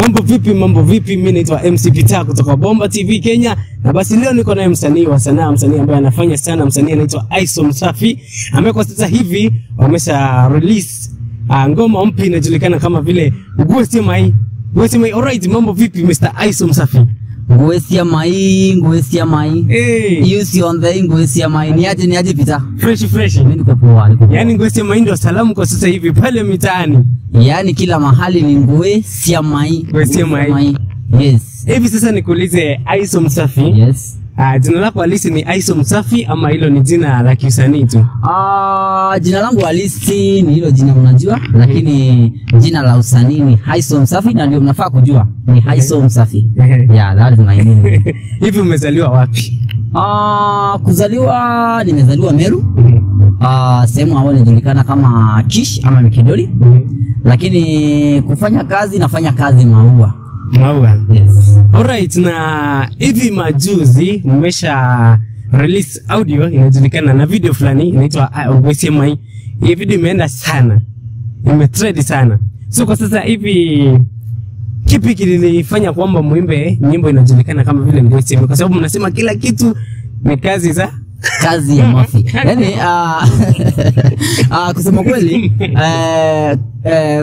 Mambo vipi? Mimi naitwa MC Peter kutoka Bomba TV Kenya. Na basi leo niko na msanii wa sanaa, msanii ambaye anafanya sana, msanii anaitwa Aiso Msafi. Ambaye kwa sasa hivi wamesha release ngoma mpya inajulikana kama vile Ngwesi Mai. Alright, mambo vipi Mr. Aiso Msafi? Ngwesi Mai. Hey. You see on the Ngwesi Mai. Ni aje Peter? Fresh. Mimi niko poa. Yaani Ngwesi Mai ndio salamu kwa sasa hivi pale mitaani. Yaani kila mahali ni Ngwesi Mai. Ngwesi Mai. Yes. Hivi sasa nikuulize Aiso Msafi. Yes. Jina lako halisi ni Aiso Msafi ama hilo ni jina la kisanii tu? Jina langu halisi ni hilo jina unajua, lakini jina la usanii ni Aiso Msafi na ndio mnafaa kujua. Ni Aiso Msafi. Yeah, that is my name. Hivi umezaliwa wapi? Kuzaliwa nimezaliwa Meru. Sehemu ambayo inajulikana kama Kish ama Mikidoli. Lakini kufanya kazi nafanya kazi Maua. Yes. Alright, na hivi majuzi mmesha release audio inajulikana na video fulani inaitwa Ngwesi Mai. Hii video imeenda sana, imetrend sana. So kwa sasa hivi kipi kilifanya kwamba muimbe nyimbo inajulikana kama vile Ngwesi Mai? Kwa sababu mnasema kila kitu ni kazi ya Mafi. Yaani kusema kweli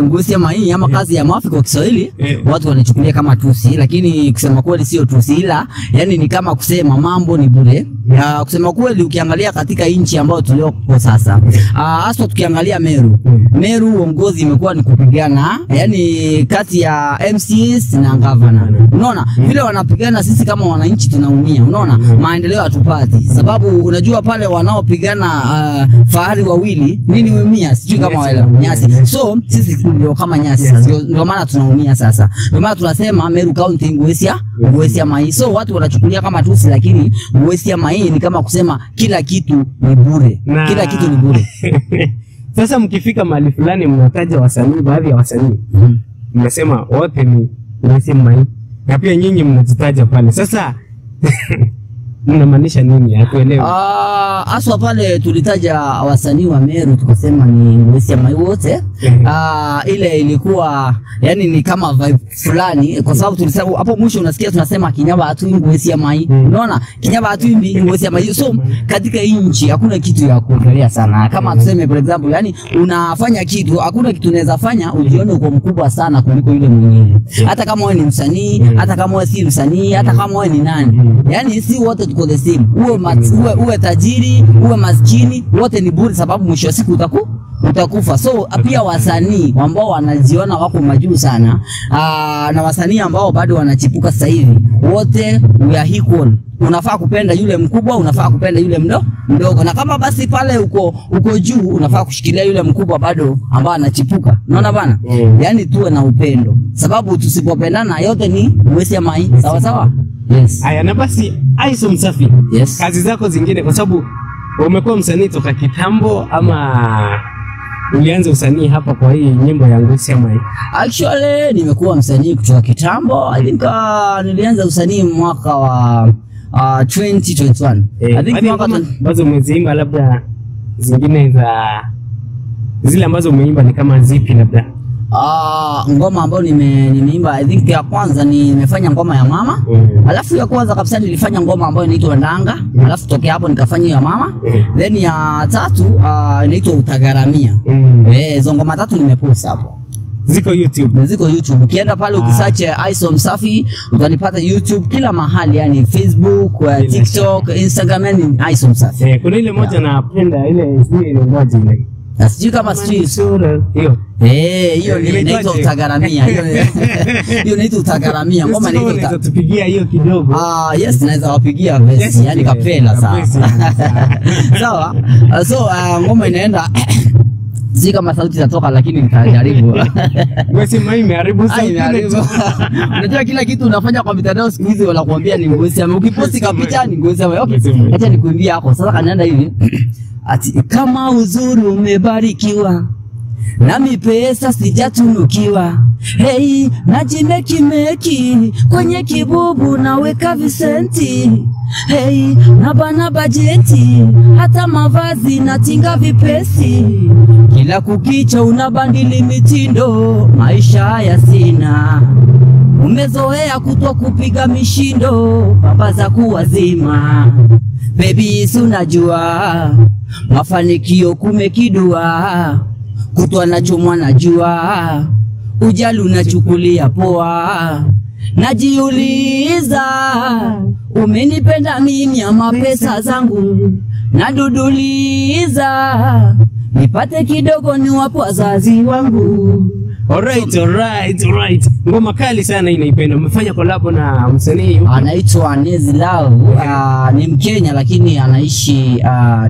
Ngwesi Mai ama kazi ya Mafi kwa Kiswahili watu wanachukulia kama tusi, lakini kusema kweli sio tusi, ila yani ni kama kusema mambo ni bure. Kusema kweli ukiangalia katika nchi ambayo tuliopo sasa, hasa tukiangalia Meru uongozi imekuwa ni kupigana, yani kati ya MCs na governor. Unaona vile wanapigana, sisi kama wananchi tunaumia. Unaona maendeleo hatupati, sababu unajua pale wanaopigana fahari wawili nini umia, sijui kama wale nyasi. So sisi ndio kama nyasi sasa, ndio maana tunaumia sasa. Ndio maana tunasema Meru County Ngwesi Mai. So watu wanachukulia kama tusi, lakini Ngwesi Mai ni kama kusema kila kitu ni bure. Kila kitu ni bure. Sasa mkifika mahali fulani mnataja wasanii, baadhi ya wasanii mnasema wote ni Ngwesi Mai, na pia nyinyi mnajitaja pale. Sasa mnamaanisha nini? Hatuelewi. Aswa pale tulitaja wasanii wa Meru tukasema ni Ngwesi Mai wote. Ile ilikuwa yani ni kama vibe fulani, kwa sababu tulisema hapo mwisho unasikia tunasema Kinyaba hatu Ngwesi Mai. Unaona Kinyaba hatu Ngwesi Mai. So katika nchi hakuna kitu ya kuongelea sana. Kama tuseme for example, yani unafanya kitu, hakuna kitu unaweza fanya ujione uko mkubwa sana kuliko yule mwingine. Hata kama wewe ni msanii, hata kama wewe si msanii, hata kama wewe ni nani. Yani si wote tuko the same. Uwe tajiri, uwe maskini, wote ni bure, sababu mwisho wa siku utakufa. So pia wasanii ambao wanajiona wako majuu sana, na wasanii ambao bado wanachipuka sasa hivi, wote we are equal. Unafaa kupenda yule mkubwa, unafaa kupenda yule mdogo. Na kama basi pale uko juu, unafaa kushikilia yule mkubwa bado ambao anachipuka. Unaona bana? Yani tuwe na upendo, sababu tusipopendana yote ni Ngwesi Mai. Sawa? Yes. Aya, na basi Aiso Msafi. Yes. Kazi zako zingine, kwa sababu umekuwa msanii toka kitambo ama ulianza usanii hapa kwa hii nyimbo ya Ngwesi Mai? Actually nimekuwa msanii kutoka kitambo. I think nilianza usanii mwaka wa 2021. I think mwaka ambazo umeziimba, labda zingine za zile ambazo umeimba ni kama zipi labda? Ngoma ambayo nimeimba, I think ya kwanza nimefanya ngoma ya mama. Alafu ya kwanza kabisa nilifanya ngoma ambayo inaitwa Ndanga. Alafu tokea hapo nikafanya ya mama. Then ya tatu inaitwa Utagaramia. Hizo ngoma tatu nimepost hapo. Ziko YouTube. Ukienda pale ukisearch Aiso Msafi utanipata YouTube kila mahali, yani Facebook, TikTok, Instagram, ni Aiso Msafi. Kuna ile moja napenda ile moja ile. Sijui kama sijui hiyo. Hiyo ni inaitwa Utagaramia. Hiyo inaitwa Utagaramia. Ngoma inaitwa tupigia hiyo kidogo. Yes, naweza wapigia verse, yani kapela sawa. Sawa. So ngoma inaenda si kama sauti zatoka, lakini nitajaribu. Ngwesi Mai imeharibu sauti. Unajua kila kitu unafanya kwa mitandao siku hizi wanakuambia ni Ngwesi Mai. Ukiposti kapicha ni Ngwesi Mai. Okay. Acha nikuimbie hapo. Sasa kanaenda hivi. Ati kama uzuri umebarikiwa, nami pesa sijatunukiwa. Hey, najimeki kwenye kibubu naweka visenti. Hey, nabana bajeti, hata mavazi natinga vipesi. Kila kukicha unabandili mitindo, maisha haya sina. Umezoea kutwa kupiga mishindo, baba za kuwazima. Baby si unajua, mafanikio kumekidua, kutwa nachomwa najua, ujali unachukulia poa. Najiuliza, umenipenda mimi ama pesa zangu? Naduduliza, nipate kidogo ni wapo wazazi wangu. Alright. Ngoma kali sana inaipenda. Umefanya collab na msanii anaitwa Nezi Love. Ni Mkenya lakini anaishi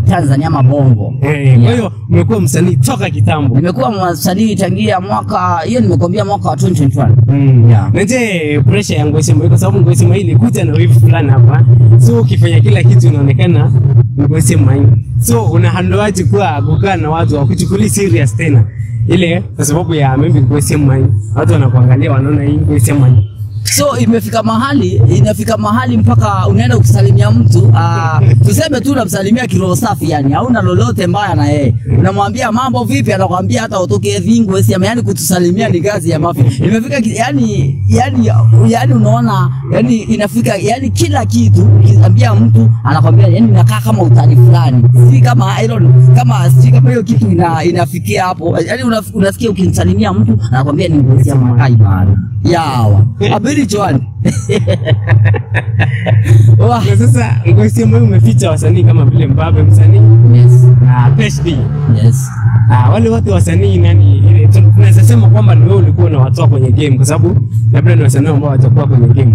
Tanzania ama Bongo. Kwa hiyo umekuwa msanii toka kitambo. Nimekuwa msanii tangia mwaka hiyo, nimekwambia mwaka wa 2021. Yeah. Na je, pressure ya Ngwesima kwa sababu Ngwesima hili kuja na wave fulani hapa. So ukifanya kila kitu inaonekana Ngwesima. So unahandle aje kukaa na watu wakuchukulia serious tena? Ile kwa sababu ya maybe Ngwesima watu wanakuangalia wanaona hii Ngwesima. So inafika mahali mpaka unaenda kusalimia mtu, tuseme tu unamsalimia kiroho safi, yani hauna lolote mbaya na yeye. Unamwambia mambo vipi, anakuambia hata utoke vingu, yani kutusalimia ni kazi ya mafi. Imefika yani unaona, yani inafika yani kila kitu ukiambia mtu anakuambia yani inakaa kama utani fulani. Si kama kama hiyo kitu inafikia hapo. Yani unasikia ukimsalimia mtu anakuambia ni Ngwesima kai bana. Yawa. Abiri Joan. Na sasa Ngwesima umeficha wasanii kama vile Mbabe msanii. Yes. Na PhD. Yes. Wale wote wasanii nani tunaweza sema kwamba ni wewe ulikuwa unawatoa kwenye game kwa sababu labda ni wasanii ambao watakuwa kwenye game.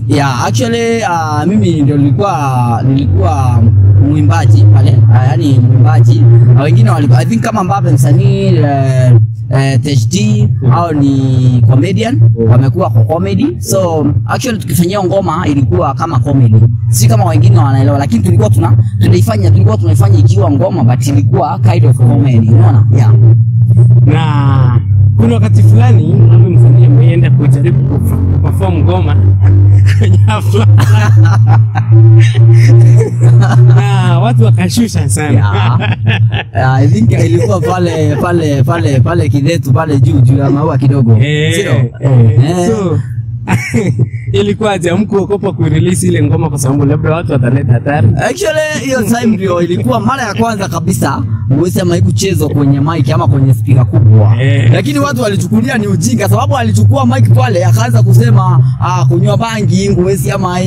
Yeah, actually mimi ndio nilikuwa mwimbaji pale, yani mwimbaji. Wengine walikuwa I think kama Mbabe msanii, THD au ni comedian, wamekuwa kwa comedy. So actually tukifanyia ngoma ilikuwa kama comedy, si kama wengine wanaelewa, lakini tulikuwa tunaifanya ikiwa ngoma but ilikuwa kind of comedy, unaona? Yeah. Na kuna wakati fulani Mbabe msanii ameenda kujaribu perform ngoma kwenye hafla na watu wakashusha sana. I think ilikuwa pale Kidetu pale juu ya maua kidogo. So ilikuwa hamkuogopa ku-release ile ngoma kwa sababu labda watu wataleta hatari? Actually hiyo time ndio ilikuwa mara ya kwanza kabisa Ngwesima kuchezwa kwenye mic ama kwenye speaker kubwa. Lakini watu walichukulia ni ujinga sababu alichukua mic pale akaanza kusema kunywa bangi Ngwesima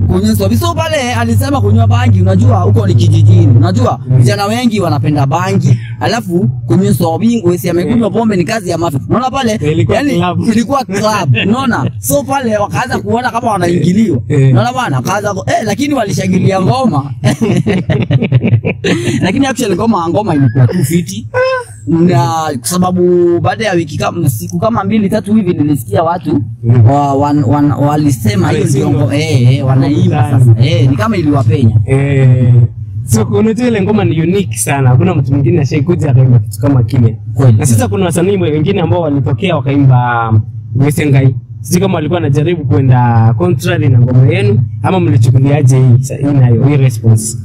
kunywa so pale alisema kunywa bangi. Unajua huko ni kijijini, unajua vijana wengi wanapenda bangi, alafu kunywa sobi Ngwesima kunywa pombe ni kazi ya mafi. Unaona pale yani ilikuwa club, unaona? So pale wakaanza kuona kama wanaingiliwa. Unaona bwana, kaanza lakini walishangilia ngoma. Lakini actually ngoma ilikuwa tu fiti. Na sababu baada ya siku kama 2-3 hivi nilisikia watu walisema hiyo ndio ngoma wanaimba sasa. Ni kama iliwapenya. So unajua ile ngoma ni unique sana. Hakuna mtu mwingine ashaikuja akaimba kitu kama kile. Na sasa kuna wasanii wengine ambao walitokea wakaimba Ngwesima. Sisi kama walikuwa wanajaribu kwenda contrary na ngoma yenu ama mlichukuliaje hii response?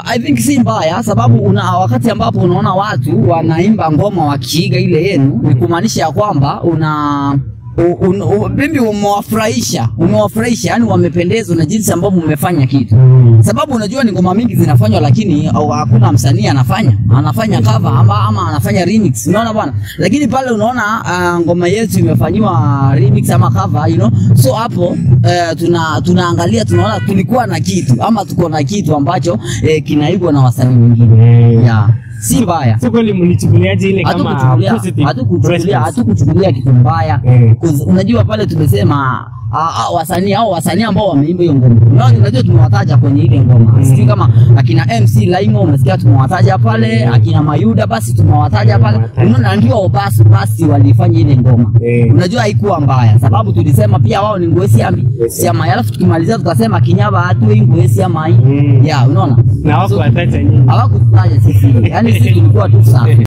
I think si mbaya sababu wakati ambapo unaona watu wanaimba ngoma wakiiga ile yenu ni kumaanisha ya kwamba mimi umewafurahisha yani wamependezwa na jinsi ambavyo mmefanya kitu. Sababu unajua ni ngoma mingi zinafanywa lakini hakuna msanii anafanya cover ama anafanya remix, unaona bwana? Lakini pale unaona ngoma yetu imefanywa remix ama cover, you know. So hapo tunaangalia tunaona tulikuwa na kitu ama tuko na kitu ambacho kinaigwa na wasanii wengine. Yeah. Si mbaya. So kweli mnichukuliaje ile kama positive? Hatukuchukulia kitu mbaya. Unajua pale tumesema wasanii ambao wameimba hiyo ngoma. Unajua tumewataja kwenye ile ngoma. Sisi kama akina MC Laimo umesikia tumewataja pale, akina Mayuda basi tumewataja pale. Unaona ndio basi walifanya ile ngoma. Unajua haikuwa mbaya sababu tulisema pia wao ni Ngwesima, alafu tukimalizia tukasema Kinyaba hatu Ngwesima. Yeah, unaona? Na hawakutaja nyinyi. Hawakutaja sisi. Yaani sisi tulikuwa tu safi.